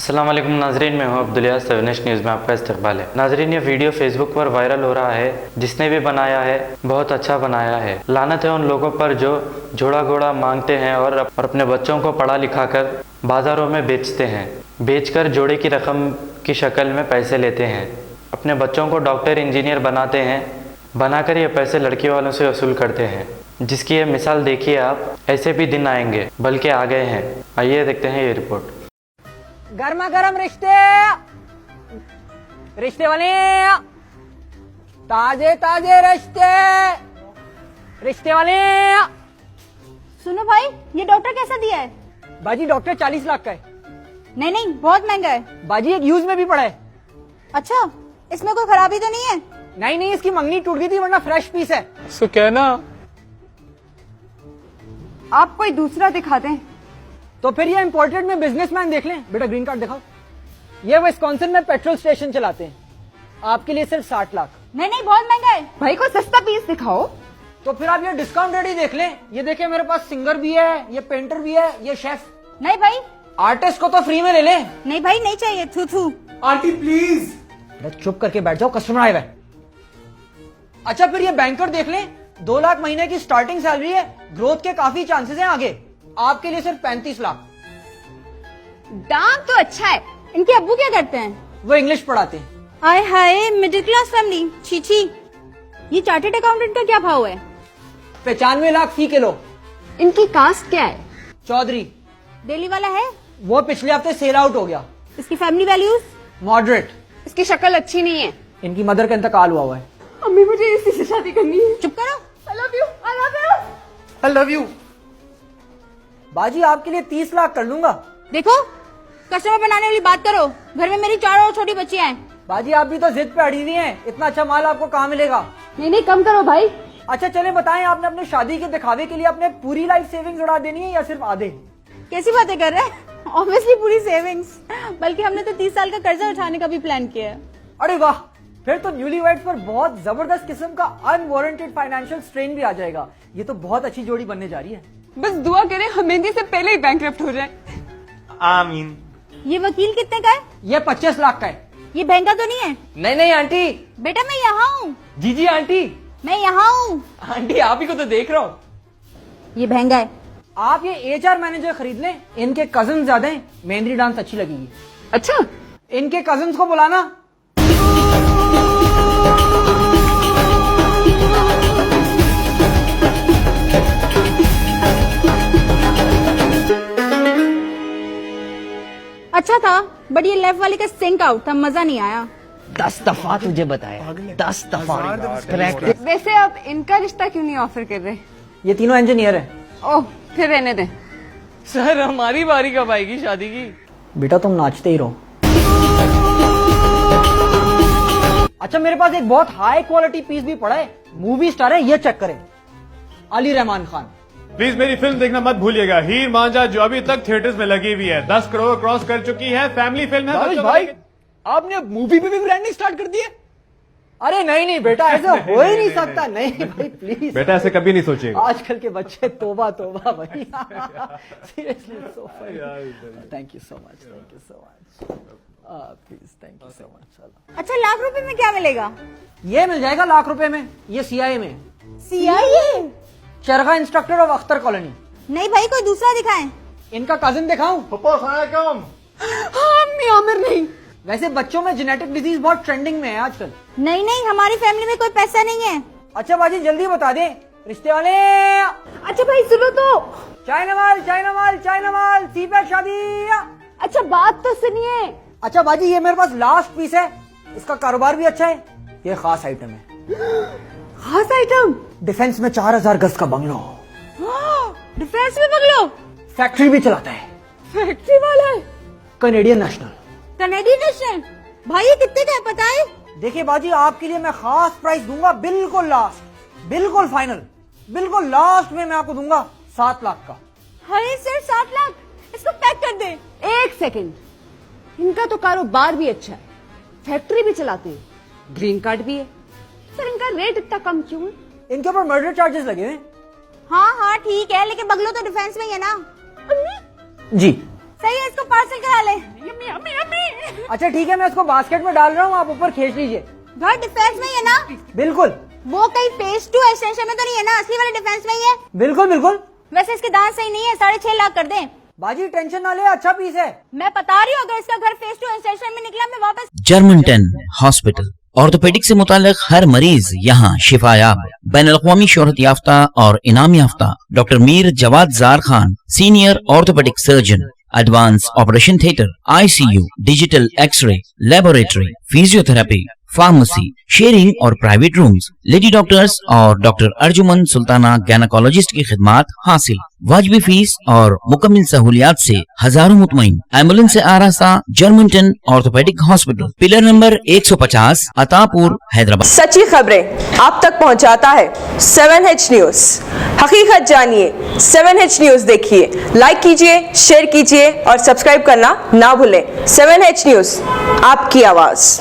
अस्सलाम वालेकुम नाजरीन, मैं हूं अब्दुलिया। 7 न्यूज़ में आपका इस्तकबाल है। नाजरीन, ये वीडियो फेसबुक पर वायरल हो रहा है। जिसने भी बनाया है बहुत अच्छा बनाया है। लानत है उन लोगों पर जो जोड़ा घोड़ा मांगते हैं और अपने बच्चों को पढ़ा लिखा कर बाज़ारों में बेचते हैं। बेचकर जोड़े की रकम की शक्ल में पैसे लेते हैं। अपने बच्चों को डॉक्टर इंजीनियर बनाते हैं। बनाकर ये पैसे लड़की वालों से वसूल करते हैं, जिसकी ये मिसाल देखिए आप। ऐसे भी दिन आएंगे, बल्कि आ गए हैं। आइए देखते हैं ये रिपोर्ट। गर्मा गर्म रिश्ते, रिश्ते वाले, ताजे ताजे रिश्ते, रिश्ते वाले। सुनो भाई, ये डॉक्टर कैसा दिया है? बाजी डॉक्टर 40 लाख का है। नहीं नहीं, बहुत महंगा है। बाजी एक यूज में भी पड़ा है। अच्छा, इसमें कोई खराबी तो नहीं है? नहीं नहीं, इसकी मंगनी टूट गई थी, वरना फ्रेश पीस है। सो कहना आप कोई दूसरा दिखा दें। तो फिर ये इम्पोर्टेड में बिजनेसमैन देख लें। बेटा ग्रीन कार्ड दिखाओ। ये विस्कॉन्सिन में पेट्रोल स्टेशन चलाते हैं। आपके लिए सिर्फ 60 लाख। नहीं नहीं, बहुत महंगा है भाई, कोई सस्ता पीस दिखाओ। तो फिर आप ये डिस्काउंट रेट ही देख लें। ये देखें, मेरे पास सिंगर भी है, ये पेंटर भी है, ये शेफ। नहीं भाई, आर्टिस्ट को तो फ्री में ले ले। नहीं भाई, नहीं चाहिए। थू थू। Aunty please. चुप करके बैठ जाओ, कस्टमर आए हुए। अच्छा, फिर ये बैंकर देख लें। 2 लाख महीने की स्टार्टिंग सैलरी है। ग्रोथ के काफी चांसेस हैं आगे। आपके लिए सिर्फ 35 लाख। दाम तो अच्छा है। इनके अब्बू क्या करते हैं? वो इंग्लिश पढ़ाते हैं। हाय हाय, मिडिल क्लास फैमिली। छी छी। ये चार्टर्ड अकाउंटेंट का क्या भाव है? 95 लाख फी किलो। इनकी कास्ट क्या है? चौधरी। दिल्ली वाला है? वो पिछले हफ्ते सेल आउट हो गया। इसकी फैमिली वैल्यूज? मॉडरेट। इसकी शक्ल अच्छी नहीं है। इनकी मदर का इंतकाल हुआ है। अम्मी, मुझे इसी से शादी करनी है। चुप करो। I love you, I love you, I love you. बाजी आपके लिए 30 लाख कर लूंगा। देखो, कस्टमर बनाने वाली बात करो। घर में मेरी 4 और छोटी बच्चियां हैं। बाजी आप भी तो जिद पे अड़ी हुई हैं। इतना अच्छा माल आपको कहाँ मिलेगा? नहीं नहीं, कम करो भाई। अच्छा चले बताएं, आपने अपने शादी के दिखावे के लिए अपने पूरी लाइफ सेविंग्स उड़ा देनी है या सिर्फ आधे? कैसी बातें कर रहे हैं? ऑब्वियसली पूरी सेविंग्स। बल्कि हमने तो 30 साल का कर्जा उठाने का भी प्लान किया है। अरे वाह, फिर तो न्यूलीवैड्स पर बहुत जबरदस्त किस्म का अनवारंटेड फाइनेंशियल स्ट्रेन भी आ जाएगा। ये तो बहुत अच्छी जोड़ी बनने जा रही है। बस दुआ करें हमेंदी से पहले ही बैंकरप्ट हो जाए। आमीन। ये वकील कितने का है? ये 25 लाख का है। ये महंगा तो नहीं है? नहीं नहीं आंटी। बेटा मैं यहाँ हूँ। जी जी आंटी। मैं यहाँ हूँ। आंटी आप ही को तो देख रहा हूँ। ये महंगा है। आप ये HR मैनेजर खरीद लें। इनके कजन ज्यादा हैं। मेहंदी डांस अच्छी लगेगी। अच्छा, इनके कजन्स को बुलाना। अच्छा था, बट ये लेफ्ट वाले का सिंक आउट था, मजा नहीं आया। 10 दफा तुझे बताया, 10 दफा। वैसे अब इनका रिश्ता क्यों नहीं ऑफर कर रहे? ये तीनों इंजीनियर हैं। ओह, फिर रहने दें। सर हमारी बारी कब आएगी शादी की? बेटा तुम नाचते ही रहो। अच्छा, मेरे पास एक बहुत हाई क्वालिटी पीस भी पड़ा है। मूवी स्टार है, ये चेक करें। अली रहमान खान। प्लीज मेरी फिल्म देखना मत भूलिएगा। हीर मांझा, जो अभी तक थिएटर्स में लगी हुई है, 10 करोड़ क्रॉस कर चुकी है। फैमिली फिल्म है। बच्चों भाई, को- आपने मूवी पे भी ब्रांडिंग स्टार्ट कर दी है? अरे नहीं नहीं बेटा, ऐसा हो ही नहीं सकता। नहीं भाई प्लीज। बेटा ऐसे कभी नहीं सोचिएगा। आजकल के बच्चे तोबा तोबा भाई। Seriously so funny. Thank you so much, thank you so much. Please, thank you so much. अच्छा, लाख रुपए में क्या मिलेगा? ये मिल जाएगा लाख रुपए में। ये CIA में, CIA? चरखा इंस्ट्रक्टर ऑफ अख्तर कॉलोनी। नहीं भाई, कोई दूसरा दिखाएं। इनका कजिन दिखाऊं? अम्मी आमिर नहीं। वैसे बच्चों में जेनेटिक डिजीज बहुत ट्रेंडिंग में है आजकल। नहीं नहीं, हमारी फैमिली में कोई पैसा नहीं है। अच्छा बाजी जल्दी बता दे। रिश्ते वाले। अच्छा भाई सुनो तो। चाइना माल, चाइना माल, चाइना माल। सीपैट शादी। अच्छा बात तो सुनिए। अच्छा बाजी, ये मेरे पास लास्ट पीस है। इसका कारोबार भी अच्छा है। ये खास आइटम है। खास आइटम? डिफेंस में 4000 गज का बंगलो। डिफेंस में बंगलो? फैक्ट्री भी चलाता है। फैक्ट्री वाला है? Canadian national. Canadian national? भाई ये कितने का है पता है? देखिए बाजी, आपके लिए मैं खास प्राइस दूंगा। बिल्कुल लास्ट, बिल्कुल फाइनल, बिल्कुल लास्ट में मैं आपको दूंगा 7 लाख का। अरे सर 7 लाख? इसको पैक कर दे। एक सेकंड, इनका तो कारोबार भी अच्छा है, फैक्ट्री भी चलाते हैं, ग्रीन कार्ड भी है। सर इनका रेट इतना कम क्यों है? इनके ऊपर मर्डर चार्जेस लगे हुए। हाँ हाँ ठीक है, लेकिन बंगलो तो डिफेंस में ही है ना। जी सही है, इसको पार्सल करा ले। अच्छा ठीक है, मैं इसको बास्केट में डाल रहा हूँ, आप ऊपर खींच लीजिए। घर डिफेंस में ही है ना? बिल्कुल वो कहीं फेज 2 एक्सटेंशन में तो नहीं है ना? असली वाले डिफेंस में ही है। बिल्कुल बिल्कुल। वैसे इसके दांत सही नहीं है, 6.5 लाख कर दें। बाजी टेंशन ना ले, अच्छा पीस है। मैं बता रही हूँ, अगर इसका घर फेज 2 एक्सटेंशन में निकला मैं वापस। जर्मनटन हॉस्पिटल, ऑर्थोपेडिक से मुताल्लिक हर मरीज यहाँ शिफायाब। बैनुल-अक़वामी शोहरत याफ्ता और इनाम याफ्ता doctor Mir Jawad Jar Khan, senior orthopaedic surgeon, advance operation theatre, ICU, digital x ray, laboratory, physiotherapy, pharmacy, sharing और प्राइवेट रूम्स, लेडी डॉक्टर्स और डॉक्टर अर्जुमन सुल्ताना गैनकोलॉजिस्ट की खिदमात हासिल। वाजिबी फीस और मुकम्मल सहूलियात से हजारों मुतमईन। एम्बुलेंस से आरास्ता जर्मनटन orthopaedic hospital, pillar number 150, Attapur, Hyderabad. सच्ची खबरें आप तक पहुंचाता है 7H न्यूज। हकीकत जानिए, 7H न्यूज देखिए, लाइक कीजिए, शेयर कीजिए और सब्सक्राइब करना ना भूलें। 7H न्यूज, आपकी आवाज।